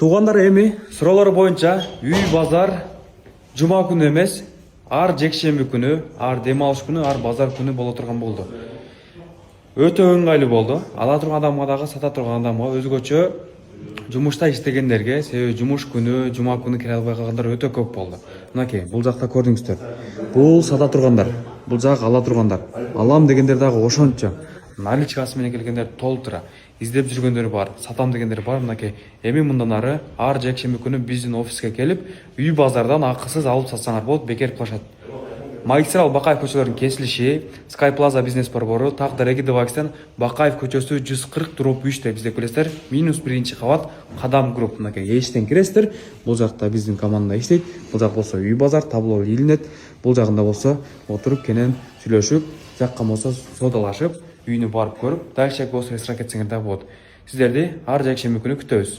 Туугандар, эми суроолор боюнча үй базар жума күнү эмес, ар жекшемби күнү, ар дем алыш күнү, ар базар күнү боло турган болду. Өтө ыңгайлуу болду. Ала турган адамга дагы, сата турган адамга өзгөчө жумушта иштегендерге, себеби жумуш күнү, жума күнү кире албай калгандар өтө көп болду. Мынакей, бул жакта көрдүңүздөр. Бул сата тургандар, бул жак ала тургандар. Алам дегендер дагы ошончо. Наличкасы менен келгендер толтура. Издеп жүргөндөр бар, сатам дегендер бар. Мынакей, эми мындан ары ар жекшемби күнү биздин офиске келип, үй базардан акысыз алып сатсаңар болот, бекер плашат. Магистрал Бакаев көчөлөрүнүн кесилиши, Sky Plaza бизнес борбору, так Реги Девакстен, Бакаев көчөсү 140 дроп 3 бизде көрөсүздөр. -1 кабат Кадам групп. Мынакей, эшиктен киресиздер. Бул жакта биздин команда иштейт. Бул жак болсо үй базар, табло илинет. Бул жагында болсо отуруп кенен сүйлөшүп, жакка болсо содалашып, үйүнү барып көрүп, дальше гос ресторан кетсеңер да болот. Сиздерди ар жекшемби күнү күтөбүз.